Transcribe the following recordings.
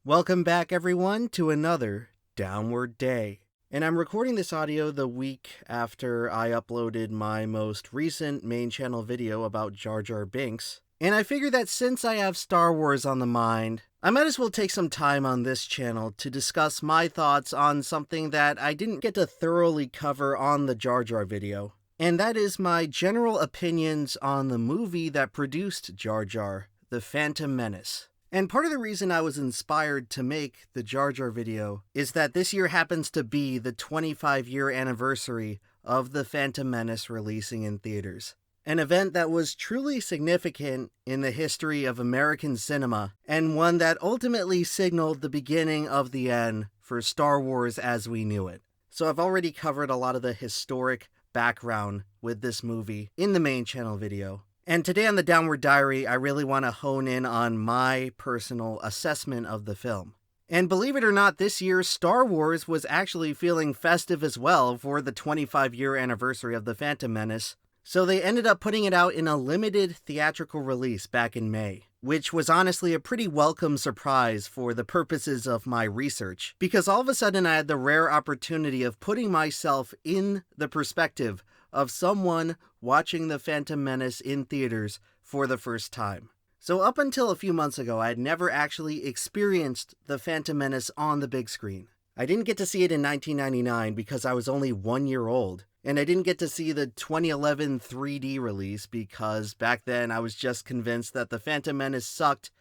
Welcome back, everyone, to another Downward Day. And I'm recording this audio the week after I uploaded my most recent main channel video about Jar Jar Binks. And I figured that since I have Star Wars on the mind, I might as well take some time on this channel to discuss my thoughts on something that I didn't get to thoroughly cover on the Jar Jar video. And that is my general opinions on the movie that produced Jar Jar, The Phantom Menace. And part of the reason I was inspired to make the Jar Jar video is that this year happens to be the 25-year anniversary of The Phantom Menace releasing in theaters. An event that was truly significant in the history of American cinema, and one that ultimately signaled the beginning of the end for Star Wars as we knew it. So I've already covered a lot of the historic background with this movie in the main channel video. And today on the Downward Diary, I really want to hone in on my personal assessment of the film. And believe it or not, this year Star Wars was actually feeling festive as well for the 25-year anniversary of The Phantom Menace. So they ended up putting it out in a limited theatrical release back in May, which was honestly a pretty welcome surprise for the purposes of my research, because all of a sudden I had the rare opportunity of putting myself in the perspective of someone watching The Phantom Menace in theaters for the first time. So up until a few months ago, I had never actually experienced The Phantom Menace on the big screen. I didn't get to see it in 1999 because I was only 1 year old, and I didn't get to see the 2011 3D release because back then I was just convinced that The Phantom Menace sucked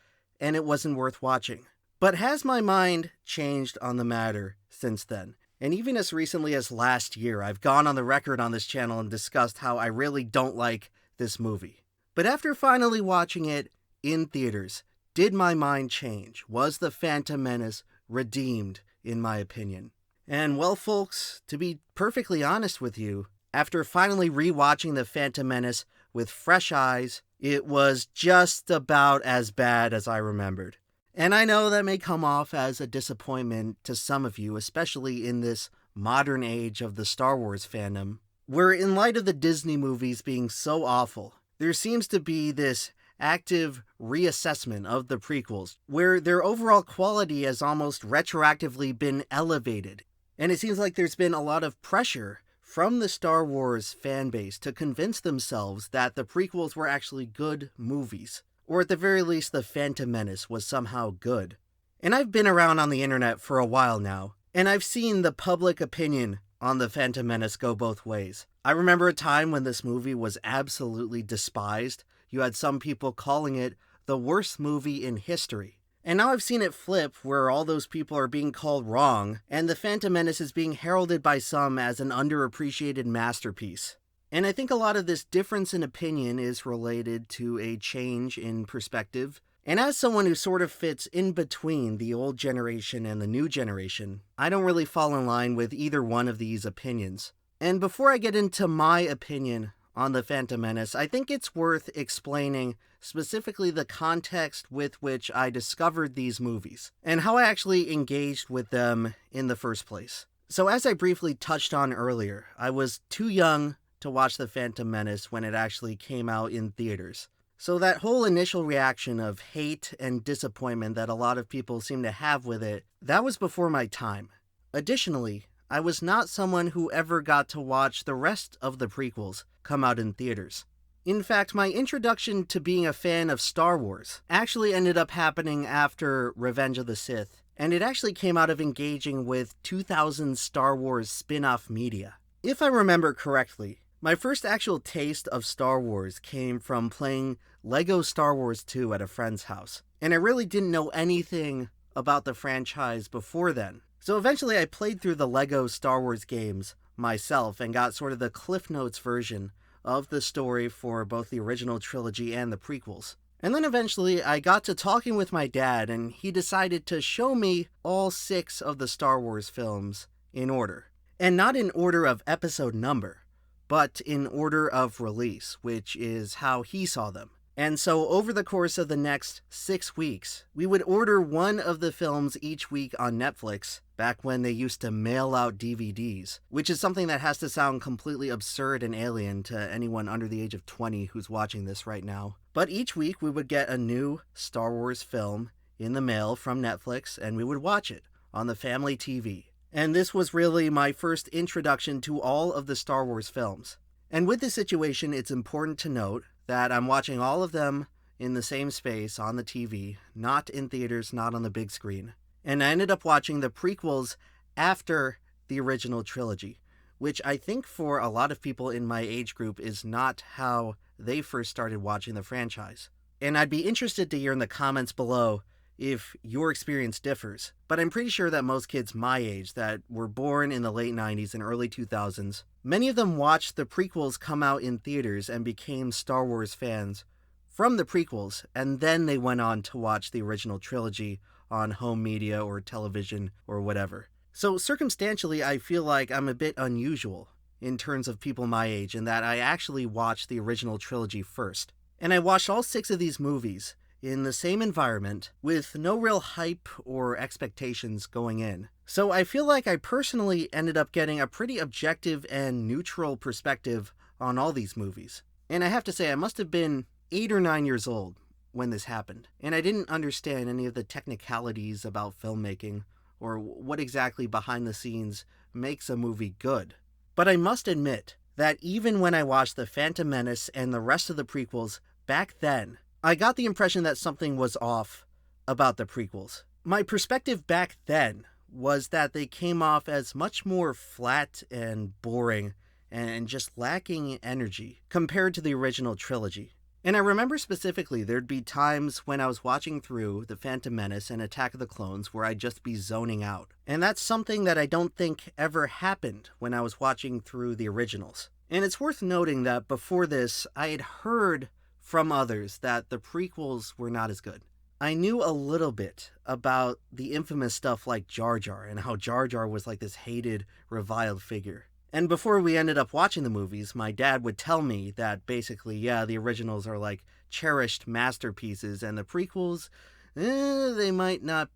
and it wasn't worth watching. But has my mind changed on the matter since then? And even as recently as last year, I've gone on the record on this channel and discussed how I really don't like this movie. But after finally watching it in theaters, did my mind change? Was The Phantom Menace redeemed, in my opinion? And well, folks, to be perfectly honest with you, after finally rewatching The Phantom Menace with fresh eyes, it was just about as bad as I remembered. And I know that may come off as a disappointment to some of you, especially in this modern age of the Star Wars fandom, where in light of the Disney movies being so awful, there seems to be this active reassessment of the prequels, where their overall quality has almost retroactively been elevated. And it seems like there's been a lot of pressure from the Star Wars fan base to convince themselves that the prequels were actually good movies. Or at the very least, The Phantom Menace was somehow good. And I've been around on the internet for a while now, and I've seen the public opinion on The Phantom Menace go both ways. I remember a time when this movie was absolutely despised. You had some people calling it the worst movie in history. And now I've seen it flip, where all those people are being called wrong, and The Phantom Menace is being heralded by some as an underappreciated masterpiece. And I think a lot of this difference in opinion is related to a change in perspective. And as someone who sort of fits in between the old generation and the new generation, I don't really fall in line with either one of these opinions. And before I get into my opinion on The Phantom Menace, I think it's worth explaining specifically the context with which I discovered these movies, and how I actually engaged with them in the first place. So as I briefly touched on earlier, I was too young to watch The Phantom Menace when it actually came out in theaters. So that whole initial reaction of hate and disappointment that a lot of people seem to have with it, that was before my time. Additionally, I was not someone who ever got to watch the rest of the prequels come out in theaters. In fact, my introduction to being a fan of Star Wars actually ended up happening after Revenge of the Sith, and it actually came out of engaging with 2000 Star Wars spin-off media. If I remember correctly, my first actual taste of Star Wars came from playing Lego Star Wars 2 at a friend's house, and I really didn't know anything about the franchise before then. So eventually I played through the Lego Star Wars games myself and got sort of the Cliff Notes version of the story for both the original trilogy and the prequels. And then eventually I got to talking with my dad, and he decided to show me all 6 of the Star Wars films in order. And not in order of episode number, but in order of release, which is how he saw them. And so over the course of the next 6 weeks, we would order one of the films each week on Netflix, back when they used to mail out DVDs, which is something that has to sound completely absurd and alien to anyone under the age of 20 who's watching this right now. But each week we would get a new Star Wars film in the mail from Netflix, and we would watch it on the family TV. And this was really my first introduction to all of the Star Wars films. And with this situation, it's important to note that I'm watching all of them in the same space on the TV, not in theaters, not on the big screen. And I ended up watching the prequels after the original trilogy, which I think for a lot of people in my age group is not how they first started watching the franchise. And I'd be interested to hear in the comments below if your experience differs, but I'm pretty sure that most kids my age that were born in the late 90s and early 2000s, many of them watched the prequels come out in theaters and became Star Wars fans from the prequels, and then they went on to watch the original trilogy on home media or television or whatever. So circumstantially, I feel like I'm a bit unusual in terms of people my age in that I actually watched the original trilogy first. And I watched all 6 of these movies in the same environment with no real hype or expectations going in. So I feel like I personally ended up getting a pretty objective and neutral perspective on all these movies. And I have to say, I must have been 8 or 9 years old when this happened, and I didn't understand any of the technicalities about filmmaking or what exactly behind the scenes makes a movie good. But I must admit that even when I watched The Phantom Menace and the rest of the prequels back then, I got the impression that something was off about the prequels. My perspective back then was that they came off as much more flat and boring and just lacking energy compared to the original trilogy. And I remember specifically there'd be times when I was watching through The Phantom Menace and Attack of the Clones where I'd just be zoning out. And that's something that I don't think ever happened when I was watching through the originals. And it's worth noting that before this, I had heard from others that the prequels were not as good. I knew a little bit about the infamous stuff like Jar Jar and how Jar Jar was like this hated, reviled figure. And before we ended up watching the movies, my dad would tell me that basically, yeah, the originals are like cherished masterpieces and the prequels, they might not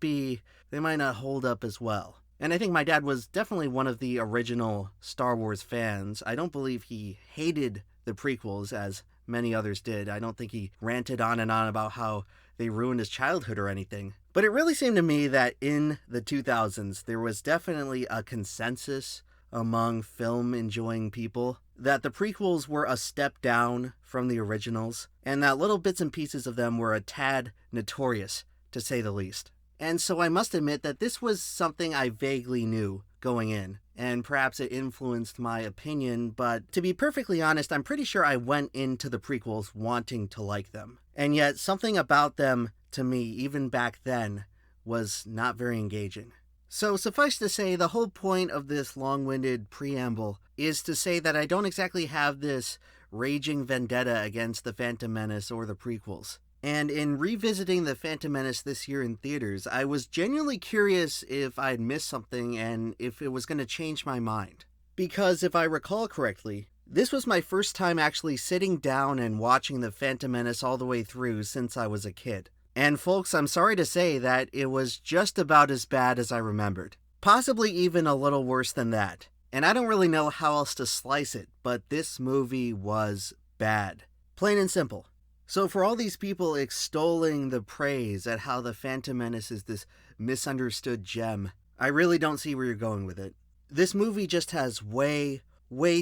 hold up as well. And I think my dad was definitely one of the original Star Wars fans. I don't believe he hated the prequels as many others did. I don't think he ranted on and on about how they ruined his childhood or anything. But it really seemed to me that in the 2000s, there was definitely a consensus among film-enjoying people that the prequels were a step down from the originals, and that little bits and pieces of them were a tad notorious, to say the least. And so I must admit that this was something I vaguely knew going in, and perhaps it influenced my opinion, but to be perfectly honest, I'm pretty sure I went into the prequels wanting to like them. And yet, something about them, to me, even back then, was not very engaging. So suffice to say, the whole point of this long-winded preamble is to say that I don't exactly have this raging vendetta against The Phantom Menace or the prequels. And in revisiting The Phantom Menace this year in theaters, I was genuinely curious if I'd missed something and if it was going to change my mind. Because if I recall correctly, this was my first time actually sitting down and watching The Phantom Menace all the way through since I was a kid. And folks, I'm sorry to say that it was just about as bad as I remembered. Possibly even a little worse than that. And I don't really know how else to slice it, but this movie was bad. Plain and simple. So for all these people extolling the praise at how The Phantom Menace is this misunderstood gem, I really don't see where you're going with it. This movie just has way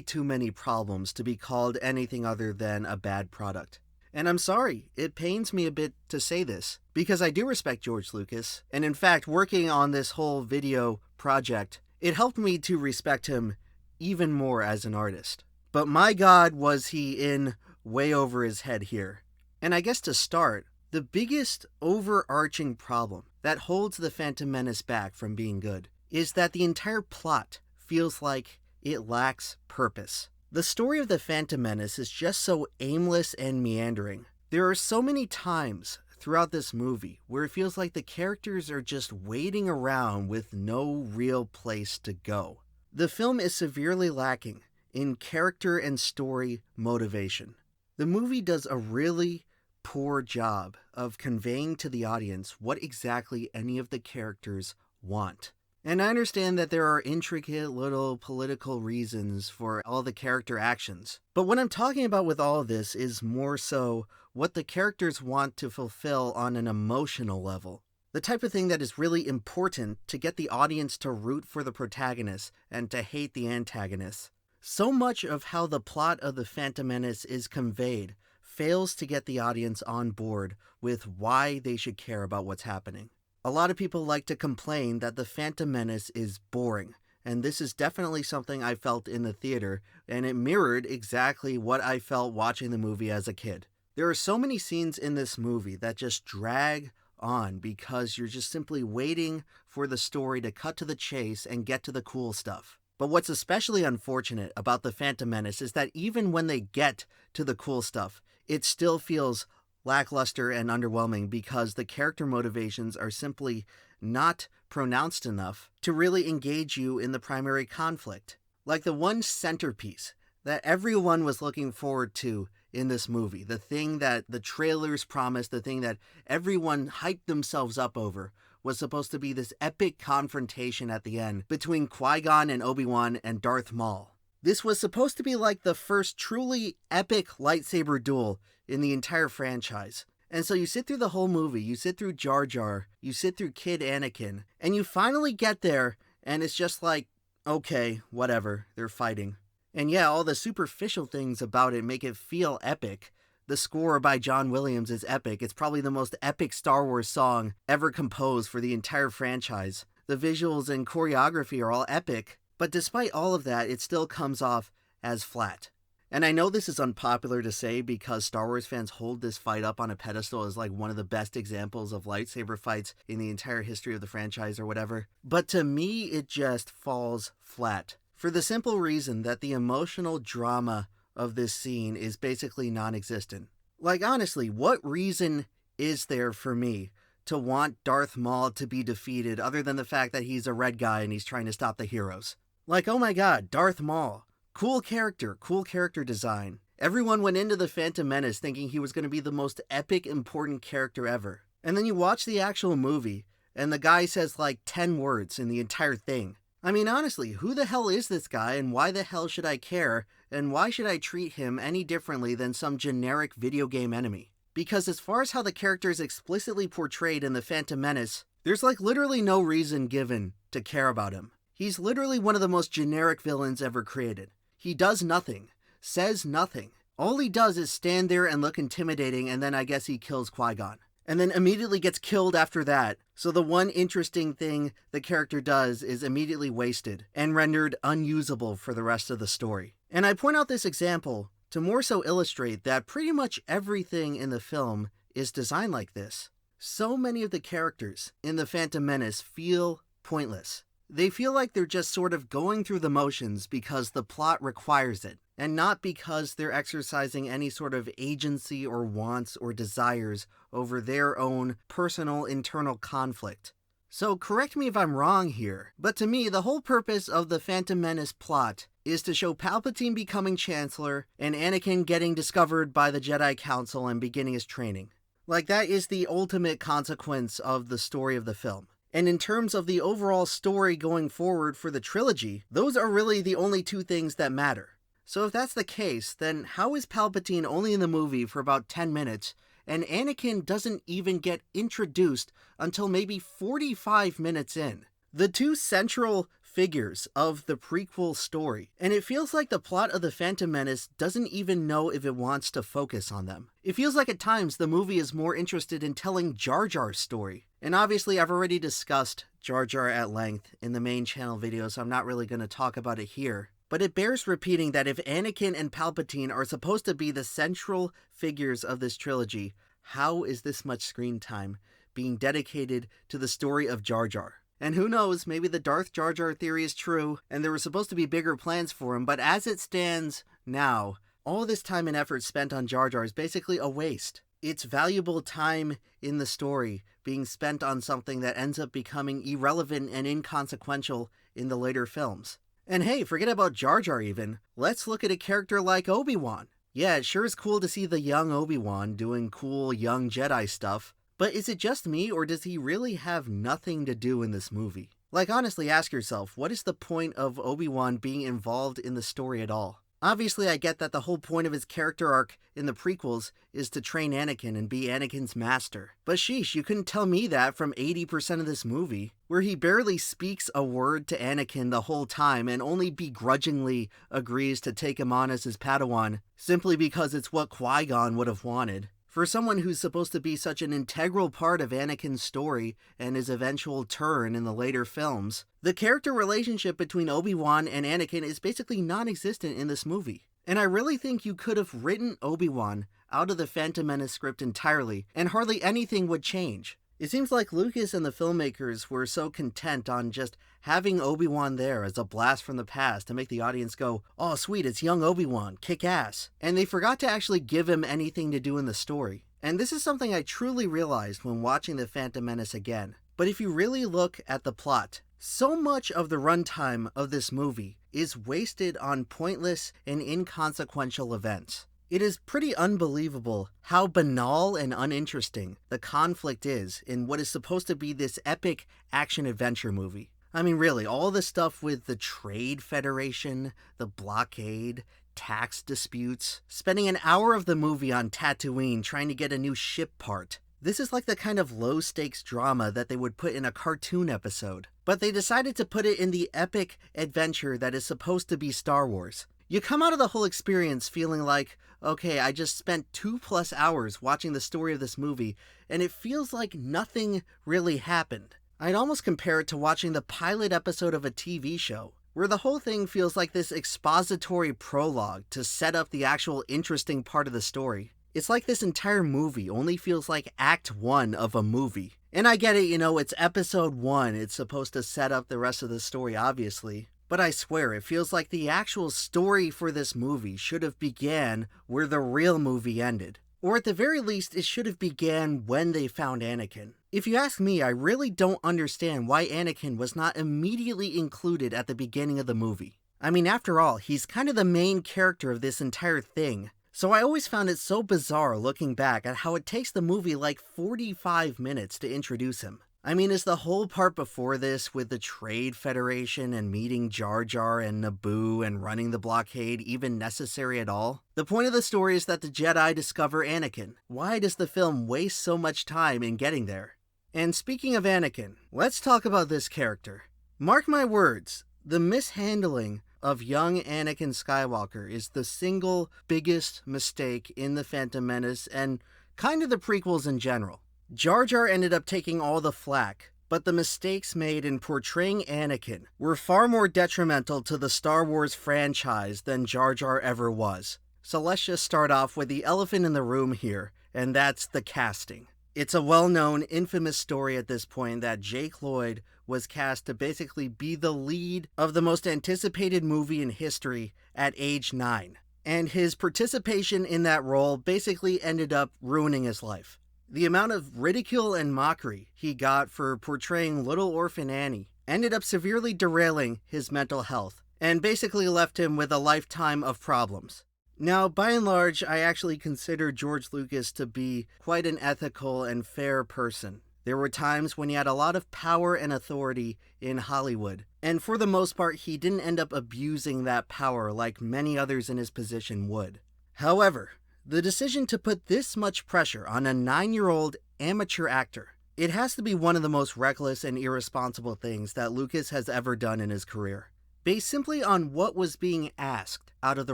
too many problems to be called anything other than a bad product. And I'm sorry, it pains me a bit to say this, because I do respect George Lucas, and in fact, working on this whole video project, it helped me to respect him even more as an artist. But my God, was he in way over his head here. And I guess to start, the biggest overarching problem that holds The Phantom Menace back from being good is that the entire plot feels like it lacks purpose. The story of The Phantom Menace is just so aimless and meandering. There are so many times throughout this movie where it feels like the characters are just waiting around with no real place to go. The film is severely lacking in character and story motivation. The movie does a really poor job of conveying to the audience what exactly any of the characters want. And I understand that there are intricate little political reasons for all the character actions. But what I'm talking about with all of this is more so what the characters want to fulfill on an emotional level. The type of thing that is really important to get the audience to root for the protagonist and to hate the antagonist. So much of how the plot of The Phantom Menace is conveyed fails to get the audience on board with why they should care about what's happening. A lot of people like to complain that The Phantom Menace is boring, and this is definitely something I felt in the theater, and it mirrored exactly what I felt watching the movie as a kid. There are so many scenes in this movie that just drag on because you're just simply waiting for the story to cut to the chase and get to the cool stuff. But what's especially unfortunate about The Phantom Menace is that even when they get to the cool stuff, it still feels lackluster and underwhelming because the character motivations are simply not pronounced enough to really engage you in the primary conflict. Like the one centerpiece that everyone was looking forward to in this movie, the thing that the trailers promised, the thing that everyone hyped themselves up over, was supposed to be this epic confrontation at the end between Qui-Gon and Obi-Wan and Darth Maul. This was supposed to be like the first truly epic lightsaber duel in the entire franchise. And so you sit through the whole movie, you sit through Jar Jar, you sit through Kid Anakin, and you finally get there, and it's just like, okay, whatever, they're fighting. And yeah, all the superficial things about it make it feel epic. The score by John Williams is epic. It's probably the most epic Star Wars song ever composed for the entire franchise. The visuals and choreography are all epic, but despite all of that, it still comes off as flat. And I know this is unpopular to say because Star Wars fans hold this fight up on a pedestal as like one of the best examples of lightsaber fights in the entire history of the franchise or whatever. But to me, it just falls flat. For the simple reason that the emotional drama of this scene is basically non-existent. Like honestly, what reason is there for me to want Darth Maul to be defeated other than the fact that he's a red guy and he's trying to stop the heroes? Like, oh my god, Darth Maul. Cool character design. Everyone went into The Phantom Menace thinking he was going to be the most epic, important character ever. And then you watch the actual movie, and the guy says like 10 words in the entire thing. I mean, honestly, who the hell is this guy, and why the hell should I care, and why should I treat him any differently than some generic video game enemy? Because as far as how the character is explicitly portrayed in The Phantom Menace, there's like literally no reason given to care about him. He's literally one of the most generic villains ever created. He does nothing, says nothing. All he does is stand there and look intimidating, and then I guess he kills Qui-Gon. And then immediately gets killed after that. So the one interesting thing the character does is immediately wasted and rendered unusable for the rest of the story. And I point out this example to more so illustrate that pretty much everything in the film is designed like this. So many of the characters in The Phantom Menace feel pointless. They feel like they're just sort of going through the motions because the plot requires it, and not because they're exercising any sort of agency or wants or desires over their own personal internal conflict. So correct me if I'm wrong here, but to me, the whole purpose of the Phantom Menace plot is to show Palpatine becoming Chancellor and Anakin getting discovered by the Jedi Council and beginning his training. Like, that is the ultimate consequence of the story of the film. And in terms of the overall story going forward for the trilogy, those are really the only two things that matter. So if that's the case, then how is Palpatine only in the movie for about 10 minutes, and Anakin doesn't even get introduced until maybe 45 minutes in? The two central figures of the prequel story, and it feels like the plot of The Phantom Menace doesn't even know if it wants to focus on them. It feels like at times the movie is more interested in telling Jar Jar's story. And obviously I've already discussed Jar Jar at length in the main channel video, so I'm not really going to talk about it here. But it bears repeating that if Anakin and Palpatine are supposed to be the central figures of this trilogy, how is this much screen time being dedicated to the story of Jar Jar? And who knows, maybe the Darth Jar Jar theory is true, and there were supposed to be bigger plans for him, but as it stands now, all this time and effort spent on Jar Jar is basically a waste. It's valuable time in the story being spent on something that ends up becoming irrelevant and inconsequential in the later films. And hey, forget about Jar Jar even. Let's look at a character like Obi-Wan. Yeah, it sure is cool to see the young Obi-Wan doing cool young Jedi stuff, but is it just me, or does he really have nothing to do in this movie? Like, honestly, ask yourself, what is the point of Obi-Wan being involved in the story at all? Obviously, I get that the whole point of his character arc in the prequels is to train Anakin and be Anakin's master. But sheesh, you couldn't tell me that from 80% of this movie, where he barely speaks a word to Anakin the whole time and only begrudgingly agrees to take him on as his Padawan, simply because it's what Qui-Gon would have wanted. For someone who's supposed to be such an integral part of Anakin's story and his eventual turn in the later films, the character relationship between Obi-Wan and Anakin is basically non-existent in this movie. And I really think you could have written Obi-Wan out of the Phantom Menace script entirely, and hardly anything would change. It seems like Lucas and the filmmakers were so content on just having Obi-Wan there as a blast from the past to make the audience go, "Oh sweet, it's young Obi-Wan, kick ass." And they forgot to actually give him anything to do in the story. And this is something I truly realized when watching The Phantom Menace again. But if you really look at the plot, so much of the runtime of this movie is wasted on pointless and inconsequential events. It is pretty unbelievable how banal and uninteresting the conflict is in what is supposed to be this epic action-adventure movie. I mean, really, all the stuff with the Trade Federation, the blockade, tax disputes, spending an hour of the movie on Tatooine trying to get a new ship part. This is like the kind of low-stakes drama that they would put in a cartoon episode. But they decided to put it in the epic adventure that is supposed to be Star Wars. You come out of the whole experience feeling like, okay, I just spent 2+ hours watching the story of this movie, and it feels like nothing really happened. I'd almost compare it to watching the pilot episode of a TV show, where the whole thing feels like this expository prologue to set up the actual interesting part of the story. It's like this entire movie only feels like Act 1 of a movie. And I get it, it's episode 1, it's supposed to set up the rest of the story, obviously. But I swear, it feels like the actual story for this movie should have began where the real movie ended. Or at the very least, it should have began when they found Anakin. If you ask me, I really don't understand why Anakin was not immediately included at the beginning of the movie. I mean, after all, he's kind of the main character of this entire thing. So I always found it so bizarre looking back at how it takes the movie like 45 minutes to introduce him. I mean, is the whole part before this with the Trade Federation and meeting Jar Jar and Naboo and running the blockade even necessary at all? The point of the story is that the Jedi discover Anakin. Why does the film waste so much time in getting there? And speaking of Anakin, let's talk about this character. Mark my words, the mishandling of young Anakin Skywalker is the single biggest mistake in The Phantom Menace and kind of the prequels in general. Jar Jar ended up taking all the flack, but the mistakes made in portraying Anakin were far more detrimental to the Star Wars franchise than Jar Jar ever was. So let's just start off with the elephant in the room here, and that's the casting. It's a well-known, infamous story at this point that Jake Lloyd was cast to basically be the lead of the most anticipated movie in history at age 9. And his participation in that role basically ended up ruining his life. The amount of ridicule and mockery he got for portraying Little Orphan Annie ended up severely derailing his mental health and basically left him with a lifetime of problems. Now, by and large, I actually consider George Lucas to be quite an ethical and fair person. There were times when he had a lot of power and authority in Hollywood, and for the most part, he didn't end up abusing that power like many others in his position would. However, the decision to put this much pressure on a 9-year-old amateur actor, it has to be one of the most reckless and irresponsible things that Lucas has ever done in his career, based simply on what was being asked out of the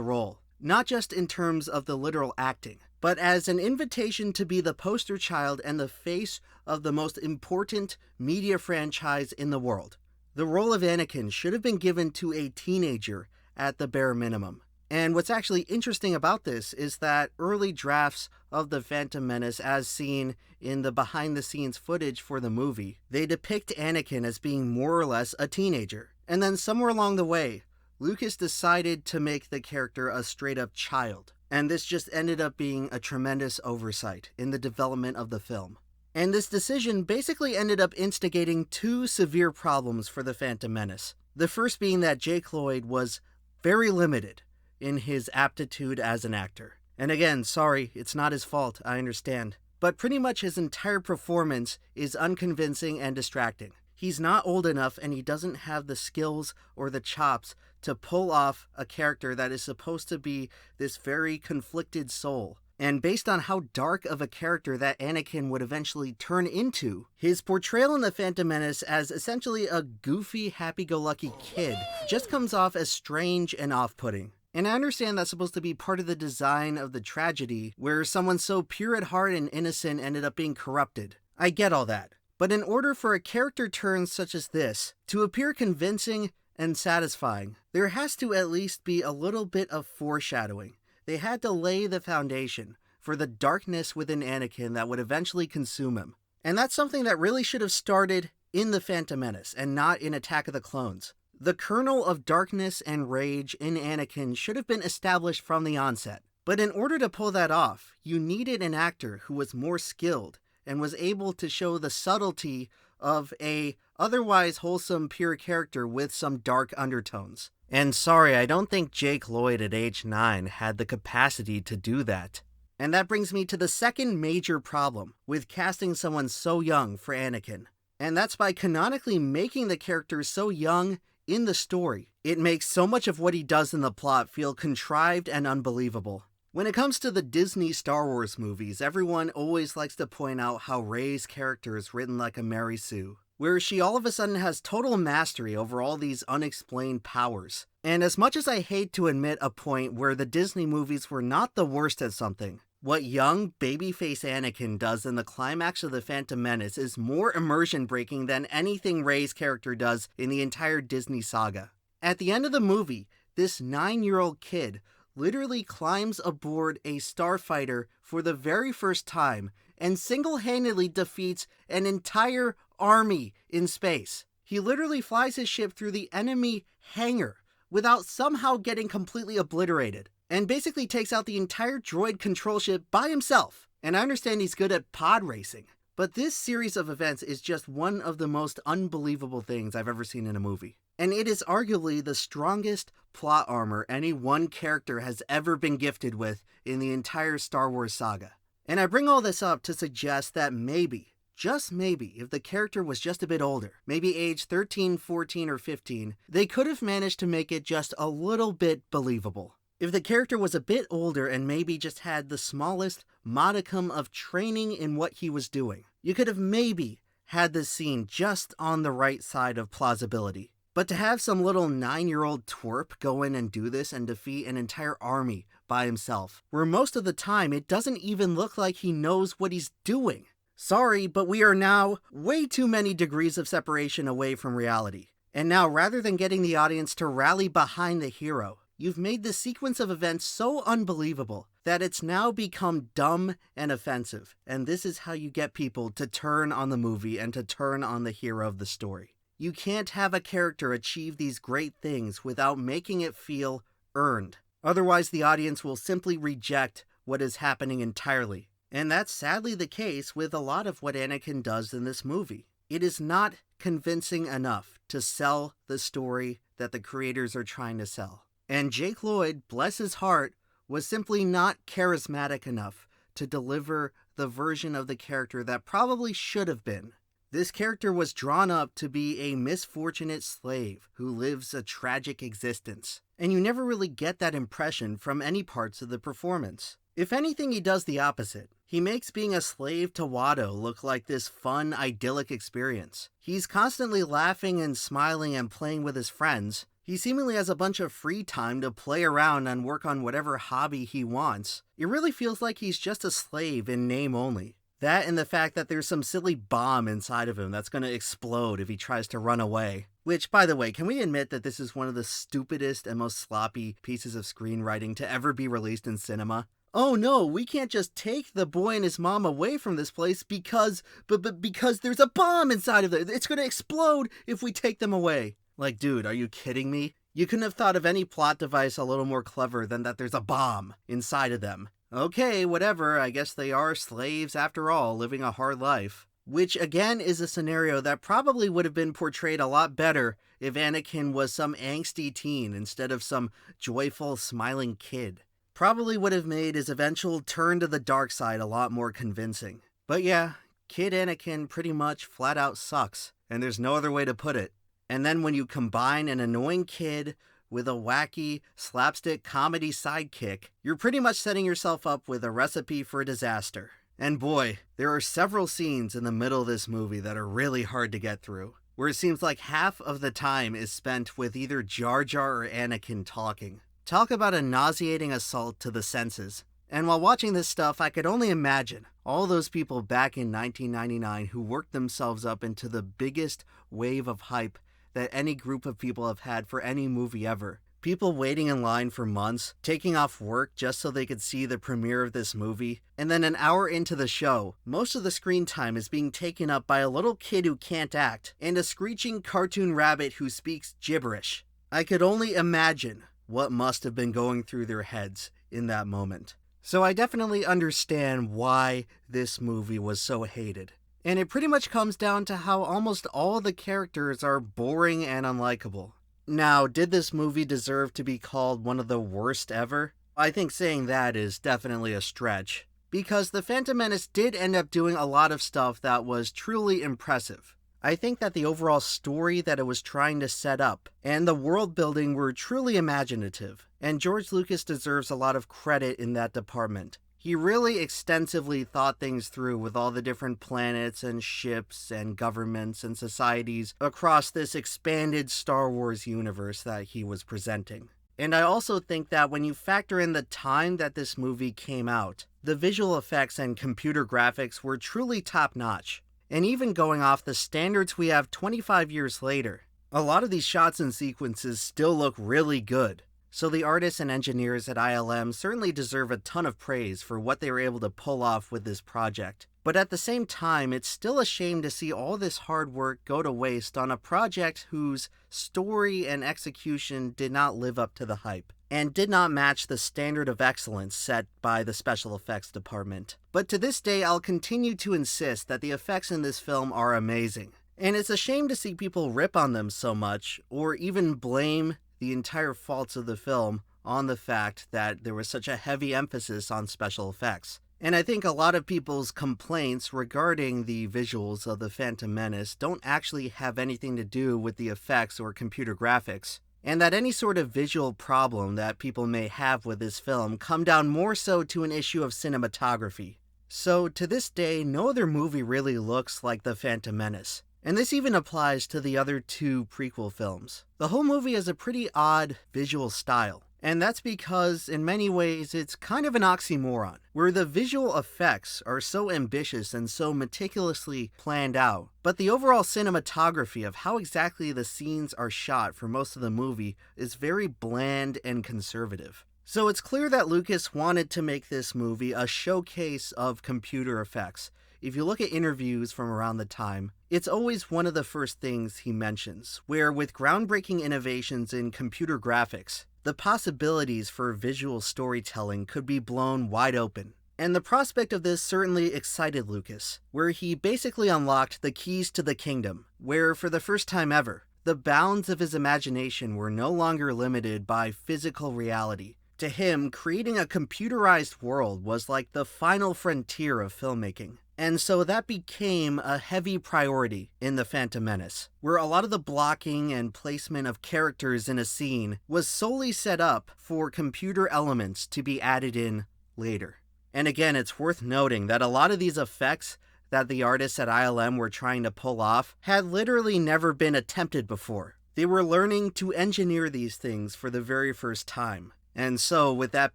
role, not just in terms of the literal acting, but as an invitation to be the poster child and the face of the most important media franchise in the world. The role of Anakin should have been given to a teenager at the bare minimum. And what's actually interesting about this is that early drafts of The Phantom Menace, as seen in the behind-the-scenes footage for the movie, they depict Anakin as being more or less a teenager. And then somewhere along the way, Lucas decided to make the character a straight-up child. And this just ended up being a tremendous oversight in the development of the film. And this decision basically ended up instigating 2 severe problems for The Phantom Menace. The first being that Jake Lloyd was very limited in his aptitude as an actor. And again, sorry, it's not his fault, I understand. But pretty much his entire performance is unconvincing and distracting. He's not old enough and he doesn't have the skills or the chops to pull off a character that is supposed to be this very conflicted soul. And based on how dark of a character that Anakin would eventually turn into, his portrayal in The Phantom Menace as essentially a goofy, happy-go-lucky kid just comes off as strange and off-putting. And I understand that's supposed to be part of the design of the tragedy, where someone so pure at heart and innocent ended up being corrupted. I get all that. But in order for a character turn such as this to appear convincing and satisfying, there has to at least be a little bit of foreshadowing. They had to lay the foundation for the darkness within Anakin that would eventually consume him. And that's something that really should have started in The Phantom Menace and not in Attack of the Clones. The kernel of darkness and rage in Anakin should have been established from the onset. But in order to pull that off, you needed an actor who was more skilled and was able to show the subtlety of a otherwise wholesome, pure character with some dark undertones. And sorry, I don't think Jake Lloyd at age 9 had the capacity to do that. And that brings me to the second major problem with casting someone so young for Anakin. And that's by canonically making the character so young in the story. It makes so much of what he does in the plot feel contrived and unbelievable. When it comes to the Disney Star Wars movies, everyone always likes to point out how Rey's character is written like a Mary Sue, where she all of a sudden has total mastery over all these unexplained powers. And as much as I hate to admit a point where the Disney movies were not the worst at something, what young babyface Anakin does in the climax of The Phantom Menace is more immersion-breaking than anything Rey's character does in the entire Disney saga. At the end of the movie, this 9-year-old kid literally climbs aboard a starfighter for the very first time and single-handedly defeats an entire army in space. He literally flies his ship through the enemy hangar without somehow getting completely obliterated, and basically takes out the entire droid control ship by himself. And I understand he's good at pod racing, but this series of events is just one of the most unbelievable things I've ever seen in a movie. And it is arguably the strongest plot armor any one character has ever been gifted with in the entire Star Wars saga. And I bring all this up to suggest that maybe, just maybe, if the character was just a bit older, maybe age 13, 14, or 15, they could have managed to make it just a little bit believable. If the character was a bit older and maybe just had the smallest modicum of training in what he was doing, you could have maybe had this scene just on the right side of plausibility. But to have some little 9-year-old twerp go in and do this and defeat an entire army by himself, where most of the time it doesn't even look like he knows what he's doing. Sorry, but we are now way too many degrees of separation away from reality. And now, rather than getting the audience to rally behind the hero, you've made the sequence of events so unbelievable that it's now become dumb and offensive. And this is how you get people to turn on the movie and to turn on the hero of the story. You can't have a character achieve these great things without making it feel earned. Otherwise, the audience will simply reject what is happening entirely. And that's sadly the case with a lot of what Anakin does in this movie. It is not convincing enough to sell the story that the creators are trying to sell. And Jake Lloyd, bless his heart, was simply not charismatic enough to deliver the version of the character that probably should have been. This character was drawn up to be a misfortunate slave who lives a tragic existence, and you never really get that impression from any parts of the performance. If anything, he does the opposite. He makes being a slave to Watto look like this fun, idyllic experience. He's constantly laughing and smiling and playing with his friends. He seemingly has a bunch of free time to play around and work on whatever hobby he wants. It really feels like he's just a slave in name only. That and the fact that there's some silly bomb inside of him that's going to explode if he tries to run away. Which, by the way, can we admit that this is one of the stupidest and most sloppy pieces of screenwriting to ever be released in cinema? Oh no, we can't just take the boy and his mom away from this place because there's a bomb inside of it. It's going to explode if we take them away. Like, dude, are you kidding me? You couldn't have thought of any plot device a little more clever than that there's a bomb inside of them. Okay, whatever, I guess they are slaves after all, living a hard life. Which again is a scenario that probably would have been portrayed a lot better if Anakin was some angsty teen instead of some joyful, smiling kid. Probably would have made his eventual turn to the dark side a lot more convincing. But yeah, Kid Anakin pretty much flat out sucks. and there's no other way to put it. And then when you combine an annoying kid with a wacky, slapstick comedy sidekick, you're pretty much setting yourself up with a recipe for a disaster. And boy, there are several scenes in the middle of this movie that are really hard to get through, where it seems like half of the time is spent with either Jar Jar or Anakin talking. Talk about a nauseating assault to the senses. And while watching this stuff, I could only imagine all those people back in 1999 who worked themselves up into the biggest wave of hype that any group of people have had for any movie ever. People waiting in line for months, taking off work just so they could see the premiere of this movie, and then an hour into the show, most of the screen time is being taken up by a little kid who can't act, and a screeching cartoon rabbit who speaks gibberish. I could only imagine what must have been going through their heads in that moment. So I definitely understand why this movie was so hated. And it pretty much comes down to how almost all the characters are boring and unlikable. Now, did this movie deserve to be called one of the worst ever? I think saying that is definitely a stretch, because The Phantom Menace did end up doing a lot of stuff that was truly impressive. I think that the overall story that it was trying to set up and the world building were truly imaginative, and George Lucas deserves a lot of credit in that department. He really extensively thought things through with all the different planets and ships and governments and societies across this expanded Star Wars universe that he was presenting. And I also think that when you factor in the time that this movie came out, the visual effects and computer graphics were truly top-notch. And even going off the standards we have 25 years later, a lot of these shots and sequences still look really good. So the artists and engineers at ILM certainly deserve a ton of praise for what they were able to pull off with this project. But at the same time, it's still a shame to see all this hard work go to waste on a project whose story and execution did not live up to the hype, and did not match the standard of excellence set by the special effects department. But to this day, I'll continue to insist that the effects in this film are amazing. And it's a shame to see people rip on them so much, or even blame the entire faults of the film on the fact that there was such a heavy emphasis on special effects. And I think a lot of people's complaints regarding the visuals of The Phantom Menace don't actually have anything to do with the effects or computer graphics, and that any sort of visual problem that people may have with this film come down more so to an issue of cinematography. So to this day, no other movie really looks like The Phantom Menace. And this even applies to the other two prequel films. The whole movie has a pretty odd visual style, and that's because in many ways it's kind of an oxymoron, where the visual effects are so ambitious and so meticulously planned out, but the overall cinematography of how exactly the scenes are shot for most of the movie is very bland and conservative. So it's clear that Lucas wanted to make this movie a showcase of computer effects. If you look at interviews from around the time, it's always one of the first things he mentions, where with groundbreaking innovations in computer graphics, the possibilities for visual storytelling could be blown wide open. And the prospect of this certainly excited Lucas, where he basically unlocked the keys to the kingdom, where for the first time ever, the bounds of his imagination were no longer limited by physical reality. To him, creating a computerized world was like the final frontier of filmmaking. And so that became a heavy priority in The Phantom Menace, where a lot of the blocking and placement of characters in a scene was solely set up for computer elements to be added in later. And again, it's worth noting that a lot of these effects that the artists at ILM were trying to pull off had literally never been attempted before. They were learning to engineer these things for the very first time. And so, with that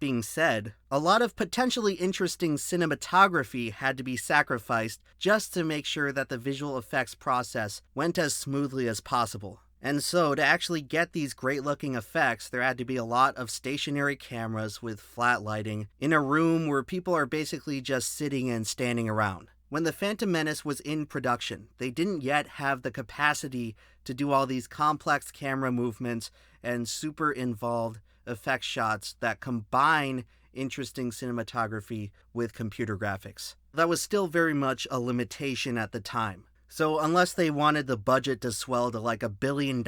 being said, a lot of potentially interesting cinematography had to be sacrificed just to make sure that the visual effects process went as smoothly as possible. And so, to actually get these great-looking effects, there had to be a lot of stationary cameras with flat lighting in a room where people are basically just sitting and standing around. When The Phantom Menace was in production, they didn't yet have the capacity to do all these complex camera movements and super involved effect shots that combine interesting cinematography with computer graphics. That was still very much a limitation at the time. So unless they wanted the budget to swell to like $1 billion,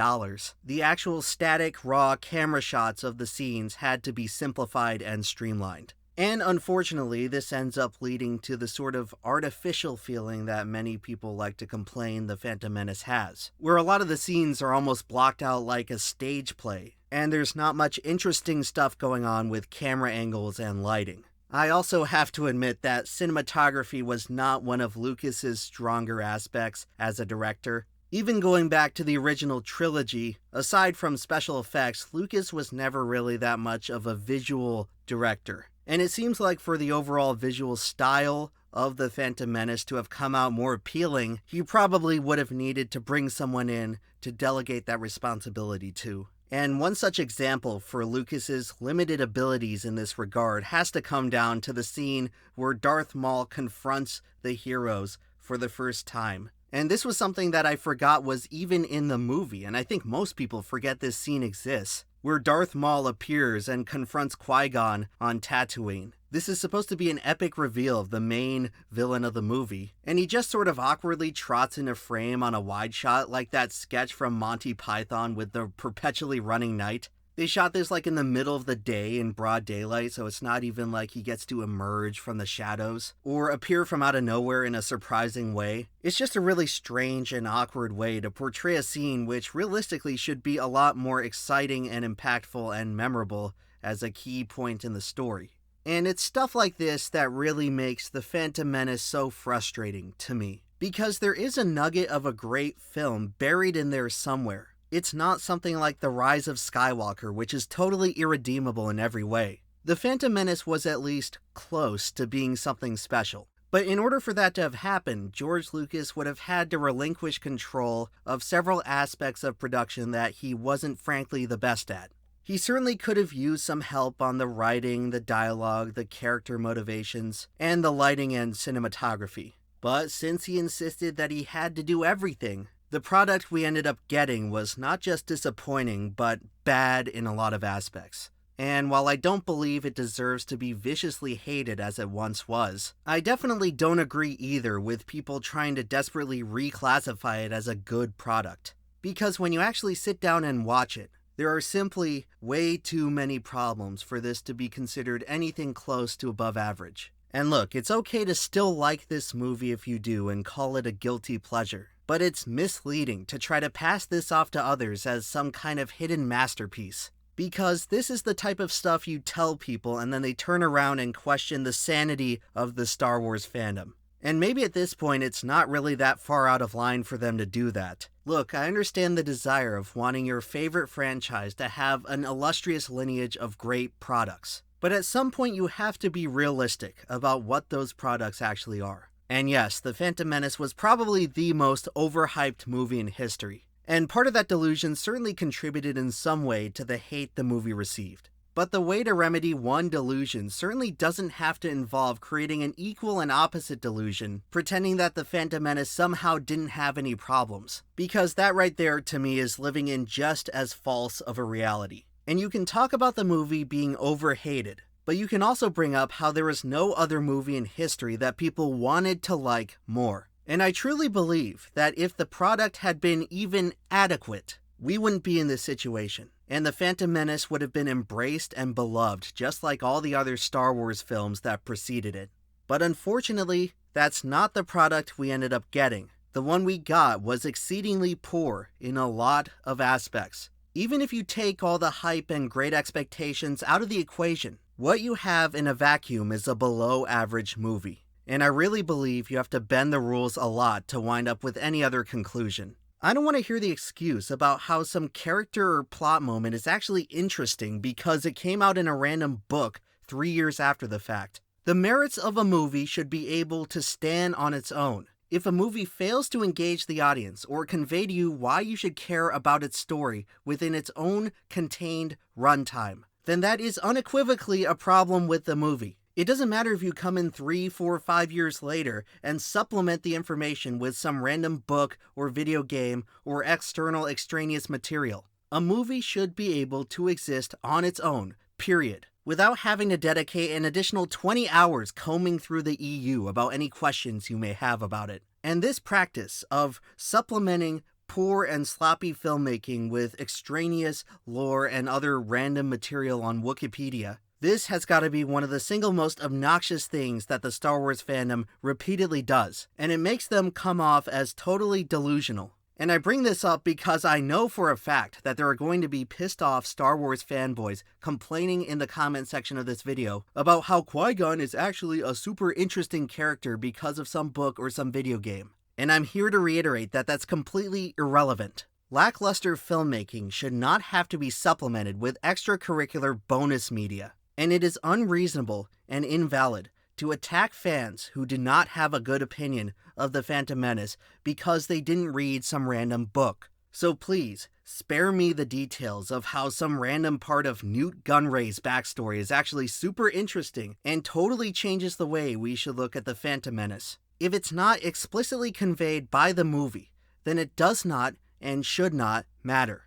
the actual static, raw camera shots of the scenes had to be simplified and streamlined. And unfortunately, this ends up leading to the sort of artificial feeling that many people like to complain The Phantom Menace has, where a lot of the scenes are almost blocked out like a stage play, and there's not much interesting stuff going on with camera angles and lighting. I also have to admit that cinematography was not one of Lucas's stronger aspects as a director. Even going back to the original trilogy, aside from special effects, Lucas was never really that much of a visual director. And it seems like for the overall visual style of The Phantom Menace to have come out more appealing, he probably would have needed to bring someone in to delegate that responsibility to. And one such example for Lucas's limited abilities in this regard has to come down to the scene where Darth Maul confronts the heroes for the first time. And this was something that I forgot was even in the movie, and I think most people forget this scene exists, where Darth Maul appears and confronts Qui-Gon on Tatooine. This is supposed to be an epic reveal of the main villain of the movie, and he just sort of awkwardly trots into frame on a wide shot like that sketch from Monty Python with the perpetually running knight. They shot this like in the middle of the day in broad daylight, so it's not even like he gets to emerge from the shadows or appear from out of nowhere in a surprising way. It's just a really strange and awkward way to portray a scene which realistically should be a lot more exciting and impactful and memorable as a key point in the story. And it's stuff like this that really makes The Phantom Menace so frustrating to me, because there is a nugget of a great film buried in there somewhere. It's not something like The Rise of Skywalker, which is totally irredeemable in every way. The Phantom Menace was at least close to being something special. But in order for that to have happened, George Lucas would have had to relinquish control of several aspects of production that he wasn't frankly the best at. He certainly could have used some help on the writing, the dialogue, the character motivations, and the lighting and cinematography. But since he insisted that he had to do everything, the product we ended up getting was not just disappointing, but bad in a lot of aspects. And while I don't believe it deserves to be viciously hated as it once was, I definitely don't agree either with people trying to desperately reclassify it as a good product. Because when you actually sit down and watch it, there are simply way too many problems for this to be considered anything close to above average. And look, it's okay to still like this movie if you do and call it a guilty pleasure. But it's misleading to try to pass this off to others as some kind of hidden masterpiece. Because this is the type of stuff you tell people and then they turn around and question the sanity of the Star Wars fandom. And maybe at this point it's not really that far out of line for them to do that. Look, I understand the desire of wanting your favorite franchise to have an illustrious lineage of great products. But at some point you have to be realistic about what those products actually are. And yes, The Phantom Menace was probably the most overhyped movie in history. And part of that delusion certainly contributed in some way to the hate the movie received. But the way to remedy one delusion certainly doesn't have to involve creating an equal and opposite delusion, pretending that The Phantom Menace somehow didn't have any problems. Because that right there, to me, is living in just as false of a reality. And you can talk about the movie being overhated, but you can also bring up how there is no other movie in history that people wanted to like more. And I truly believe that if the product had been even adequate, we wouldn't be in this situation. And The Phantom Menace would have been embraced and beloved just like all the other Star Wars films that preceded it. But unfortunately, that's not the product we ended up getting. The one we got was exceedingly poor in a lot of aspects. Even if you take all the hype and great expectations out of the equation, what you have in a vacuum is a below-average movie. And I really believe you have to bend the rules a lot to wind up with any other conclusion. I don't want to hear the excuse about how some character or plot moment is actually interesting because it came out in a random book 3 years after the fact. The merits of a movie should be able to stand on its own. If a movie fails to engage the audience or convey to you why you should care about its story within its own contained runtime, then that is unequivocally a problem with the movie. It doesn't matter if you come in 3, 4, 5 years later and supplement the information with some random book or video game or external extraneous material. A movie should be able to exist on its own, period, without having to dedicate an additional 20 hours combing through the EU about any questions you may have about it. And this practice of supplementing poor and sloppy filmmaking with extraneous lore and other random material on Wikipedia This has got to be one of the single most obnoxious things that the Star Wars fandom repeatedly does, and it makes them come off as totally delusional. And I bring this up because I know for a fact that there are going to be pissed off Star Wars fanboys complaining in the comment section of this video about how Qui-Gon is actually a super interesting character because of some book or some video game. And I'm here to reiterate that that's completely irrelevant. Lackluster filmmaking should not have to be supplemented with extracurricular bonus media. And it is unreasonable and invalid to attack fans who do not have a good opinion of The Phantom Menace because they didn't read some random book. So please, spare me the details of how some random part of Newt Gunray's backstory is actually super interesting and totally changes the way we should look at The Phantom Menace. If it's not explicitly conveyed by the movie, then it does not and should not matter.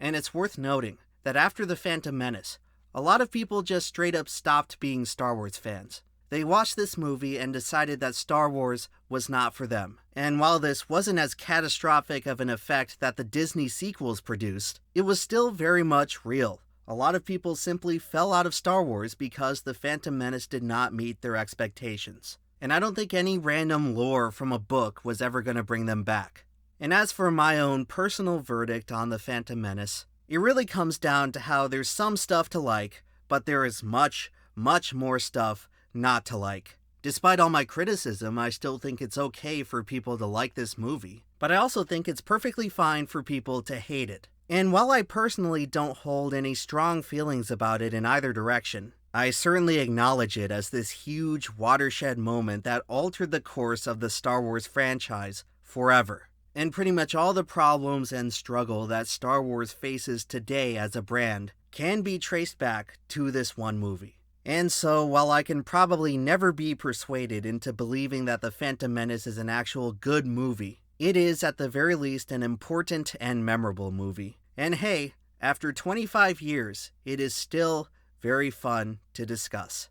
And it's worth noting that after The Phantom Menace, a lot of people just straight up stopped being Star Wars fans. They watched this movie and decided that Star Wars was not for them. And while this wasn't as catastrophic of an effect that the Disney sequels produced, it was still very much real. A lot of people simply fell out of Star Wars because The Phantom Menace did not meet their expectations. And I don't think any random lore from a book was ever going to bring them back. And as for my own personal verdict on The Phantom Menace, it really comes down to how there's some stuff to like, but there is much, much more stuff not to like. Despite all my criticism, I still think it's okay for people to like this movie, but I also think it's perfectly fine for people to hate it. And while I personally don't hold any strong feelings about it in either direction, I certainly acknowledge it as this huge watershed moment that altered the course of the Star Wars franchise forever. And pretty much all the problems and struggle that Star Wars faces today as a brand can be traced back to this one movie. And so, while I can probably never be persuaded into believing that The Phantom Menace is an actual good movie, it is at the very least an important and memorable movie. And hey, after 25 years, it is still very fun to discuss.